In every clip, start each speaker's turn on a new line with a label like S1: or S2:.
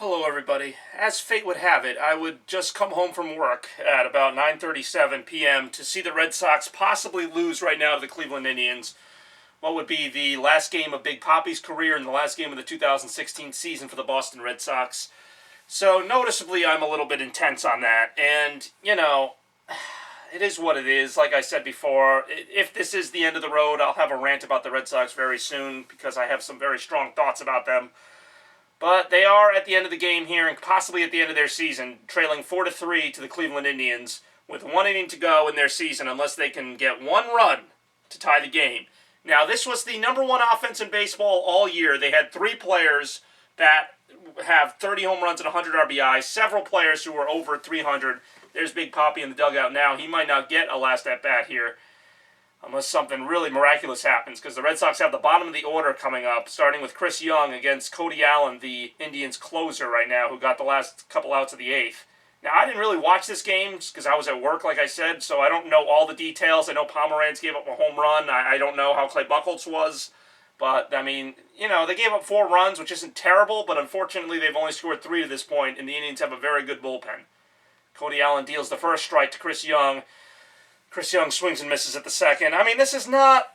S1: Hello everybody. As fate would have it, I would just come home from work at about 9:37 p.m. to see the Red Sox possibly lose right now to the Cleveland Indians. What would be the last game of Big Papi's career and the last game of the 2016 season for the Boston Red Sox. So noticeably I'm a little bit intense on that. And, it is what it is. Like I said before, if this is the end of the road, I'll have a rant about the Red Sox very soon because I have some very strong thoughts about them. But they are at the end of the game here and possibly at the end of their season, trailing 4-3 to the Cleveland Indians with 1 inning to go in their season unless they can get 1 run to tie the game. Now, this was the number 1 offense in baseball all year. They had 3 players that have 30 home runs and 100 RBI, several players who are over 300. There's Big Papi in the dugout now. He might not get a last at-bat here unless something really miraculous happens, because the Red Sox have the bottom of the order coming up, starting with Chris Young against Cody Allen, the Indians' closer right now, who got the last couple outs of the 8th. Now, I didn't really watch this game because I was at work, like I said, so I don't know all the details. I know Pomeranz gave up a home run. I don't know how Clay Buchholz was. But, they gave up 4 runs, which isn't terrible, but unfortunately they've only scored 3 to this point, and the Indians have a very good bullpen. Cody Allen deals the first strike to Chris Young. Chris Young swings and misses at the second. This is not,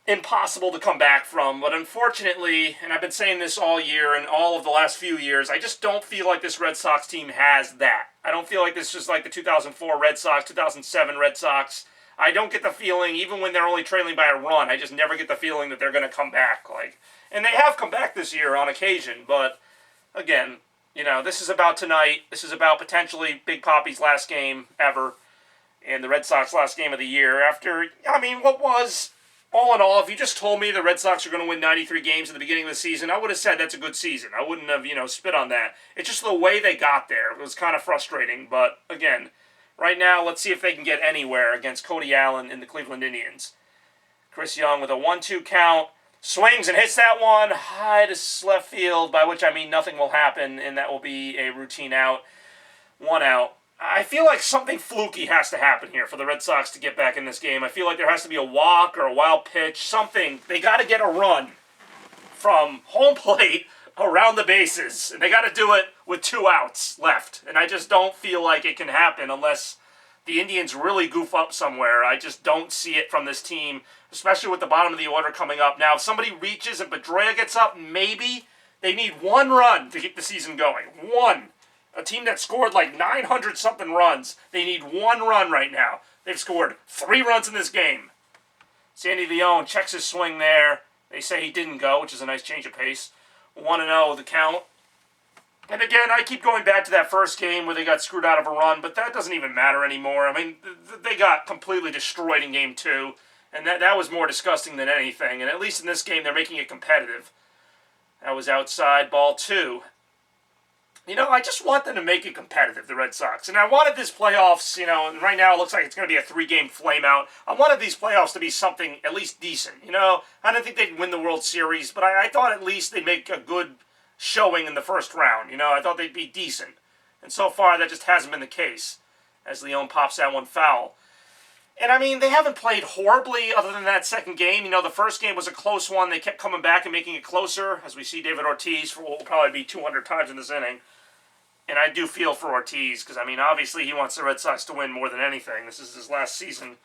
S1: impossible to come back from, but unfortunately, and I've been saying this all year and all of the last few years, I just don't feel like this Red Sox team has that. I don't feel like this is like the 2004 Red Sox, 2007 Red Sox. I don't get the feeling, even when they're only trailing by a run, I just never get the feeling that they're going to come back. And they have come back this year on occasion, but again, this is about tonight. This is about potentially Big Papi's last game ever and the Red Sox last game of the year after, what was, all in all, if you just told me the Red Sox are going to win 93 games at the beginning of the season, I would have said that's a good season. I wouldn't have, spit on that. It's just the way they got there. It was kind of frustrating, but again, right now, let's see if they can get anywhere against Cody Allen and the Cleveland Indians. Chris Young with a 1-2 count, swings and hits that one high to left field, by which I mean nothing will happen, and that will be a routine out. 1 out. I feel like something fluky has to happen here for the Red Sox to get back in this game. I feel like there has to be a walk or a wild pitch, something. They got to get a run from home plate around the bases, and they got to do it with 2 outs left. And I just don't feel like it can happen unless the Indians really goof up somewhere. I just don't see it from this team, especially with the bottom of the order coming up. Now, if somebody reaches and Pedroia gets up, maybe they need 1 run to keep the season going. 1. A team that scored like 900-something runs. They need 1 run right now. They've scored 3 runs in this game. Sandy Leon checks his swing there. They say he didn't go, which is a nice change of pace. 1-0 the count. And again, I keep going back to that first game where they got screwed out of a run, but that doesn't even matter anymore. They got completely destroyed in Game 2, and that was more disgusting than anything. And at least in this game, they're making it competitive. That was outside, ball 2. I just want them to make it competitive, the Red Sox. And I wanted this playoffs, and right now it looks like it's going to be a 3-game flameout. I wanted these playoffs to be something at least decent. I didn't think they'd win the World Series, but I thought at least they'd make a good showing in the first round. I thought they'd be decent. And so far, that just hasn't been the case, as Leon pops that one foul. And they haven't played horribly other than that second game. The first game was a close one. They kept coming back and making it closer, as we see David Ortiz for what will probably be 200 times in this inning. And I do feel for Ortiz, because, obviously he wants the Red Sox to win more than anything. This is his last season.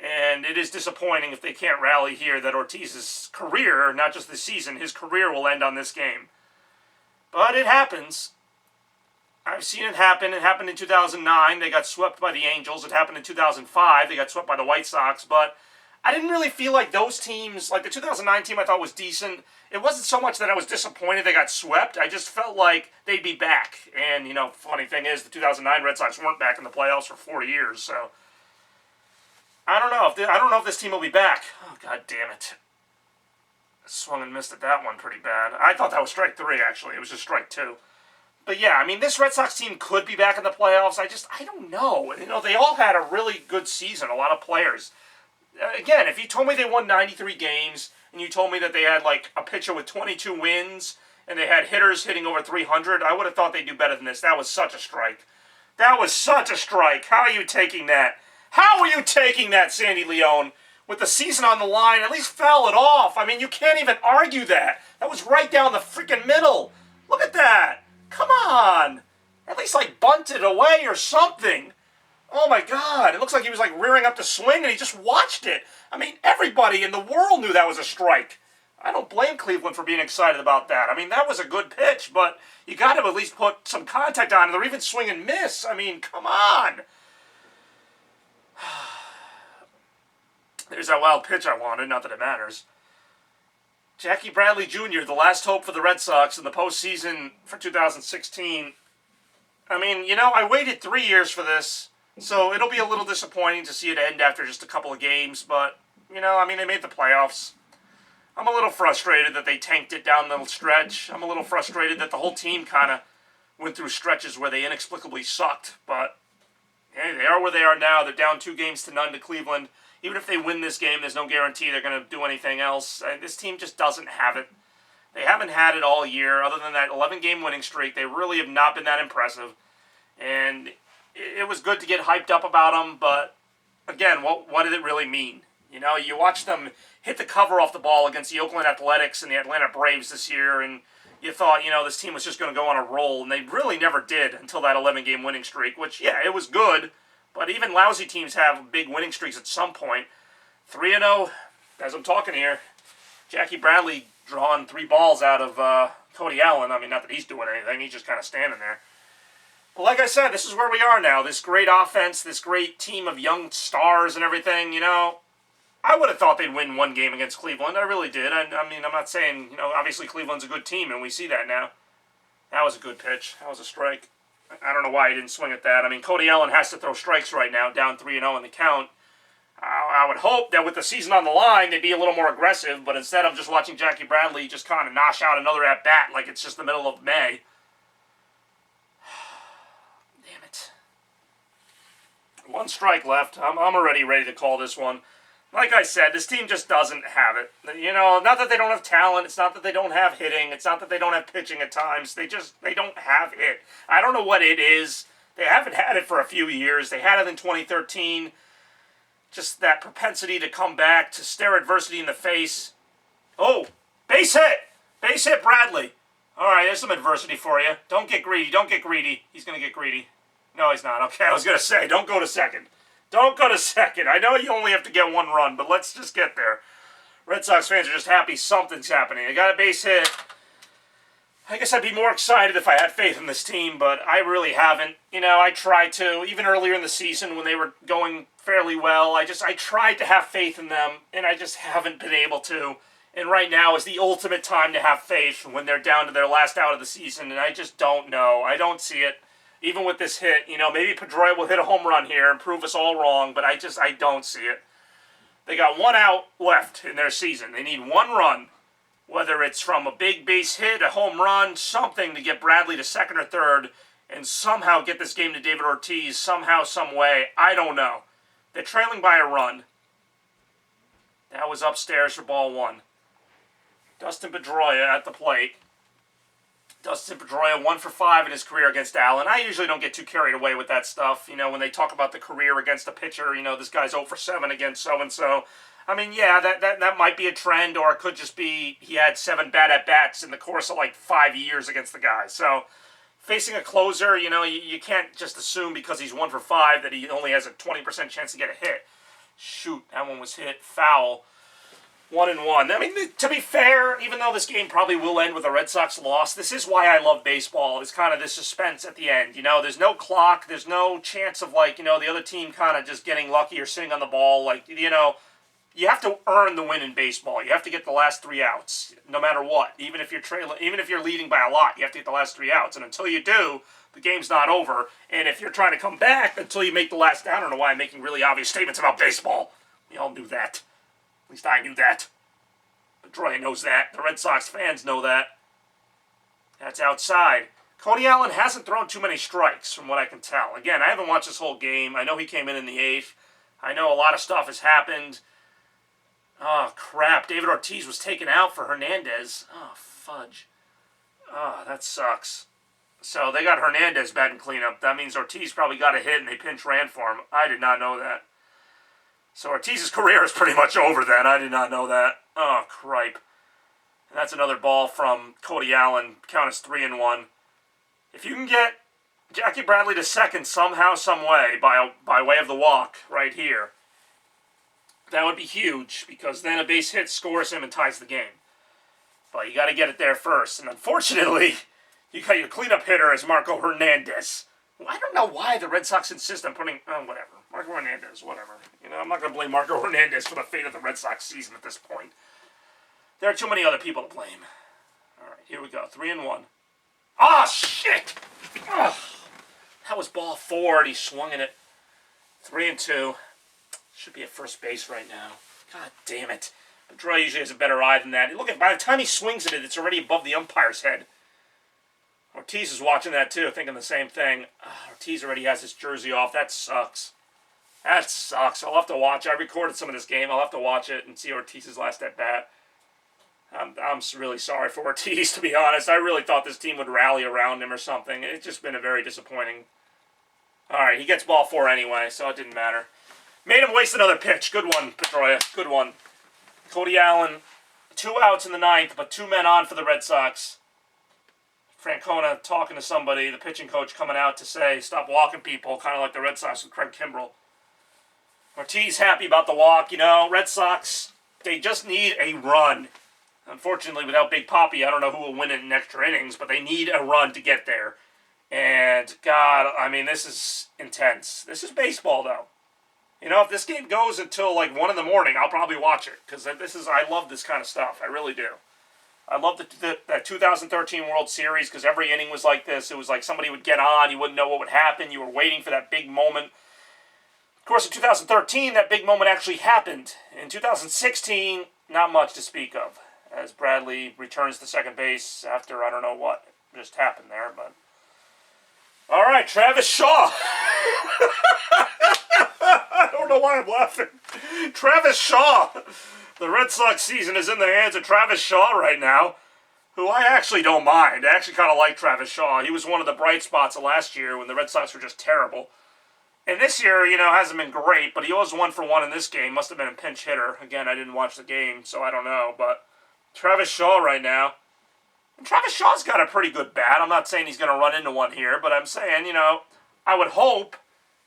S1: And it is disappointing if they can't rally here that Ortiz's career, not just this season, his career will end on this game. But it happens. I've seen it happen. It happened in 2009. They got swept by the Angels. It happened in 2005. They got swept by the White Sox. But I didn't really feel like those teams, like the 2009 team I thought was decent. It wasn't so much that I was disappointed they got swept. I just felt like they'd be back. And, funny thing is, the 2009 Red Sox weren't back in the playoffs for 4 years. So I don't know if this team will be back. Oh, God damn it. Swung and missed at that one pretty bad. I thought that was strike 3, actually. It was just strike 2. But yeah, this Red Sox team could be back in the playoffs. I don't know. They all had a really good season, a lot of players. Again, if you told me they won 93 games, and you told me that they had like a pitcher with 22 wins, and they had hitters hitting over 300, I would have thought they'd do better than this. That was such a strike. That was such a strike. How are you taking that? How are you taking that, Sandy Leon? With the season on the line, at least foul it off. You can't even argue that. That was right down the freaking middle. Look at that. bunted away or something. Oh my God, it looks like he was like rearing up to swing and he just watched it. I mean, everybody in the world knew that was a strike. I don't blame Cleveland for being excited about that. I mean, that was a good pitch, but you got to at least put some contact on it or even swing and miss. I mean, come on. There's that wild pitch I wanted, not that it matters. Jackie Bradley Jr., the last hope for the Red Sox in the postseason for 2016. I mean, I waited 3 years for this, so it'll be a little disappointing to see it end after just a couple of games, but, they made the playoffs. I'm a little frustrated that they tanked it down the stretch. I'm a little frustrated that the whole team kind of went through stretches where they inexplicably sucked, but, hey, they are where they are now. They're down 2-0 to Cleveland. Even if they win this game, there's no guarantee they're going to do anything else. This team just doesn't have it. They haven't had it all year. Other than that 11-game winning streak, they really have not been that impressive. And it was good to get hyped up about them, but again, what did it really mean? You watched them hit the cover off the ball against the Oakland Athletics and the Atlanta Braves this year, and you thought, this team was just going to go on a roll, and they really never did until that 11-game winning streak, which, yeah, it was good. But even lousy teams have big winning streaks at some point. 3-0, as I'm talking here, Jackie Bradley drawing 3 balls out of Cody Allen. I mean, not that he's doing anything. He's just kind of standing there. But like I said, this is where we are now. This great offense, this great team of young stars and everything, I would have thought they'd win 1 game against Cleveland. I really did. I mean, I'm not saying, obviously Cleveland's a good team, and we see that now. That was a good pitch. That was a strike. I don't know why he didn't swing at that. I mean, Cody Allen has to throw strikes right now, down 3-0 in the count. I would hope that with the season on the line, they'd be a little more aggressive, but instead of just watching Jackie Bradley just kind of nosh out another at-bat like it's just the middle of May. Damn it. 1 strike left. I'm already ready to call this one. Like I said, this team just doesn't have it. Not that they don't have talent. It's not that they don't have hitting. It's not that they don't have pitching at times. They don't have it. I don't know what it is. They haven't had it for a few years. They had it in 2013. Just that propensity to come back, to stare adversity in the face. Oh, base hit. Base hit Bradley. All right, there's some adversity for you. Don't get greedy. Don't get greedy. He's going to get greedy. No, he's not. Okay, I was going to say, don't go to second. Don't go to second. I know you only have to get 1 run, but let's just get there. Red Sox fans are just happy something's happening. They got a base hit. I guess I'd be more excited if I had faith in this team, but I really haven't. I tried to. Even earlier in the season when they were going fairly well, I tried to have faith in them, and I just haven't been able to. And right now is the ultimate time to have faith when they're down to their last out of the season, and I just don't know. I don't see it. Even with this hit, maybe Pedroia will hit a home run here and prove us all wrong, but I don't see it. They got 1 out left in their season. They need 1 run, whether it's from a big base hit, a home run, something to get Bradley to second or third and somehow get this game to David Ortiz somehow, some way. I don't know. They're trailing by a run. That was upstairs for ball 1. Dustin Pedroia at the plate. Dustin Pedroia 1 for 5 in his career against Allen. I usually don't get too carried away with that stuff. When they talk about the career against a pitcher, this guy's 0 for 7 against so-and-so. I mean, yeah, that might be a trend, or it could just be he had 7 bad at-bats in the course of 5 years against the guy. So, facing a closer, you can't just assume because he's 1 for 5 that he only has a 20% chance to get a hit. Shoot, that one was hit. Foul. 1-1. I mean, to be fair, even though this game probably will end with a Red Sox loss, this is why I love baseball. It's kind of this suspense at the end. There's no clock. There's no chance of, the other team kind of just getting lucky or sitting on the ball. You have to earn the win in baseball. You have to get the last 3 outs, no matter what. Even if you're leading by a lot, you have to get the last 3 outs. And until you do, the game's not over. And if you're trying to come back until you make the last out, I don't know why I'm making really obvious statements about baseball. We all knew that. At least I knew that. Pedroia knows that. The Red Sox fans know that. That's outside. Cody Allen hasn't thrown too many strikes, from what I can tell. Again, I haven't watched this whole game. I know he came in the 8th. I know a lot of stuff has happened. Oh, crap. David Ortiz was taken out for Hernandez. Oh, fudge. Oh, that sucks. So they got Hernandez batting cleanup. That means Ortiz probably got a hit and they pinch ran for him. I did not know that. So Ortiz's career is pretty much over then. I did not know that. Oh, cripe. And that's another ball from Cody Allen. Count is 3-1. If you can get Jackie Bradley to second somehow, some way, by way of the walk right here. That would be huge, because then a base hit scores him and ties the game. But you got to get it there first. And unfortunately, you got your cleanup hitter as Marco Hernandez. Well, I don't know why the Red Sox insist on putting... Oh, whatever. Marco Hernandez, whatever. You know, I'm not going to blame Marco Hernandez for the fate of the Red Sox season at this point. There are too many other people to blame. All right, here we go. 3-1. Ah, shit! Ugh. That was ball 4, and he swung in it. 3-2. Should be at first base right now. God damn it. Pedroia usually has a better eye than that. Look, by the time he swings at it, it's already above the umpire's head. Ortiz is watching that too, thinking the same thing. Ortiz already has his jersey off. That sucks. That sucks. I'll have to watch it. I recorded some of this game. I'll have to watch it and see Ortiz's last at-bat. I'm really sorry for Ortiz, to be honest. I really thought this team would rally around him or something. It's just been a very disappointing... All right, he gets ball 4 anyway, so it didn't matter. Made him waste another pitch. Good one, Pedroia. Good one. Cody Allen, 2 outs in the 9th, but 2 men on for the Red Sox. Francona talking to somebody, the pitching coach coming out to say, stop walking people, kind of like the Red Sox with Craig Kimbrell. Ortiz happy about the walk. You know, Red Sox, they just need a run. Unfortunately, without Big Papi, I don't know who will win it in extra innings, but they need a run to get there. And, God, I mean, this is intense. This is baseball, though. You know, if this game goes until, like, 1 in the morning, I'll probably watch it. Because I love this kind of stuff. I really do. I love that 2013 World Series, because every inning was like this. It was like somebody would get on, you wouldn't know what would happen. You were waiting for that big moment. Of course, in 2013, that big moment actually happened. In 2016, not much to speak of, as Bradley returns to second base after I don't know what just happened there, but... All right, Travis Shaw. I don't know why I'm laughing. Travis Shaw. The Red Sox season is in the hands of Travis Shaw right now, who I actually don't mind. I actually kind of like Travis Shaw. He was one of the bright spots of last year when the Red Sox were just terrible. And this year, you know, hasn't been great, but he was 1 for 1 in this game. Must have been a pinch hitter. Again, I didn't watch the game, so I don't know. But Travis Shaw right now. And Travis Shaw's got a pretty good bat. I'm not saying he's going to run into one here, but I'm saying, you know, I would hope,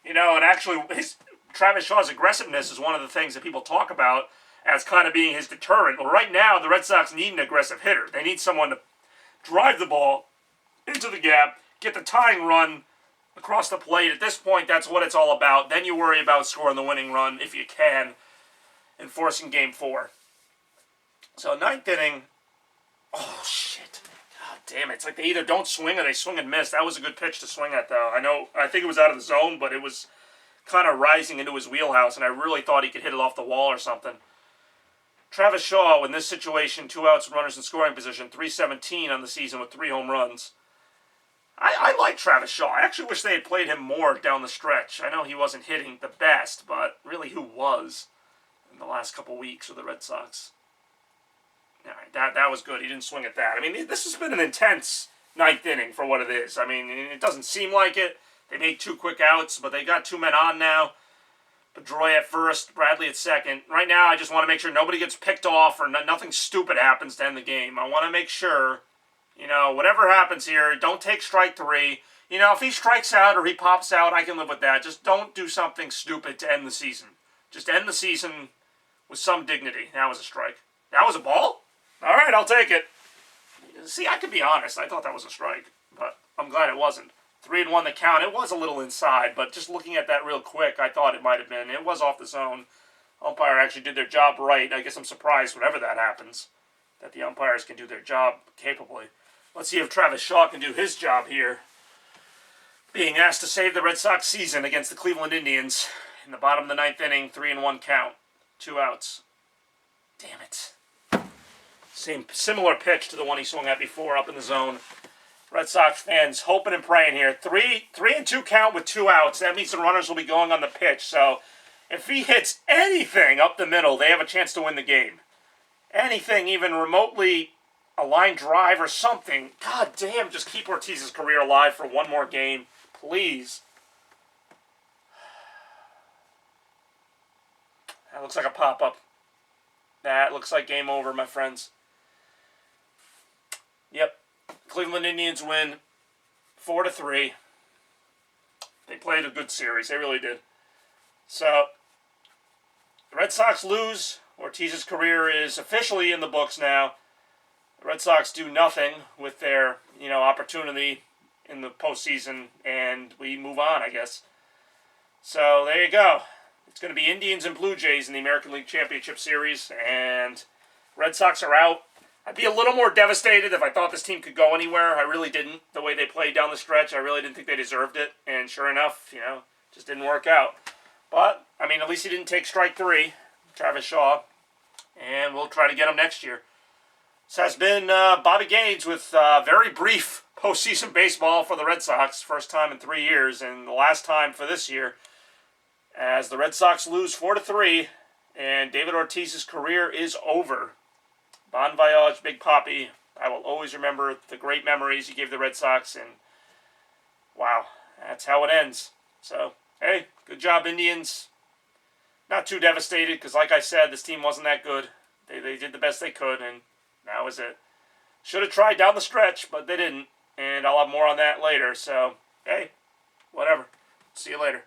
S1: you know, and actually Travis Shaw's aggressiveness is one of the things that people talk about as kind of being his deterrent. Well, right now, the Red Sox need an aggressive hitter. They need someone to drive the ball into the gap, get the tying run across the plate. At this point, that's what it's all about. Then you worry about scoring the winning run, if you can, and forcing Game 4. So, 9th inning. Oh, shit. God damn it. It's like they either don't swing or they swing and miss. That was a good pitch to swing at, though. I think it was out of the zone, but it was kind of rising into his wheelhouse, and I really thought he could hit it off the wall or something. Travis Shaw, in this situation, 2 outs, runners in scoring position, .317 on the season with 3 home runs. I like Travis Shaw. I actually wish they had played him more down the stretch. I know he wasn't hitting the best, but really who was in the last couple weeks with the Red Sox? All right, that was good. He didn't swing at that. I mean, this has been an intense 9th inning for what it is. I mean, it doesn't seem like it. They made 2 quick outs, but they got 2 men on now. Pedroia at first, Bradley at second. Right now, I just want to make sure nobody gets picked off or nothing stupid happens to end the game. I want to make sure, you know, whatever happens here, don't take strike 3. You know, if he strikes out or he pops out, I can live with that. Just don't do something stupid to end the season. Just end the season with some dignity. That was a strike. That was a ball? All right, I'll take it. See, I could be honest. I thought that was a strike, but I'm glad it wasn't. 3-1 the count. It was a little inside, but just looking at that real quick, I thought it might have been. It was off the zone. Umpire actually did their job right. I guess I'm surprised whenever that happens, that the umpires can do their job capably. Let's see if Travis Shaw can do his job here. Being asked to save the Red Sox season against the Cleveland Indians in the bottom of the 9th inning, 3-1 count. 2 outs. Damn it. Similar pitch to the one he swung at before up in the zone. Red Sox fans hoping and praying here. 3-2 count with 2 outs. That means the runners will be going on the pitch. So if he hits anything up the middle, they have a chance to win the game. Anything, even remotely a line drive or something. God damn, just keep Ortiz's career alive for 1 more game. Please. That looks like a pop-up. That looks like game over, my friends. Yep. Cleveland Indians win 4-3. They played a good series. They really did. So, the Red Sox lose. Ortiz's career is officially in the books now. The Red Sox do nothing with their, opportunity in the postseason, and we move on, I guess. So, there you go. It's going to be Indians and Blue Jays in the American League Championship Series, and Red Sox are out. I'd be a little more devastated if I thought this team could go anywhere. I really didn't. The way they played down the stretch, I really didn't think they deserved it. And sure enough, just didn't work out. But, at least he didn't take strike 3, Travis Shaw. And we'll try to get him next year. This has been Bobby Gaines with very brief postseason baseball for the Red Sox. First time in 3 years, and the last time for this year. As the Red Sox lose 4-3, and David Ortiz's career is over. Bon voyage, Big Papi. I will always remember the great memories he gave the Red Sox, and wow, that's how it ends. So, hey, good job, Indians. Not too devastated, because like I said, this team wasn't that good. They did the best they could, and that was it. Should have tried down the stretch, but they didn't, and I'll have more on that later. So, hey, whatever. See you later.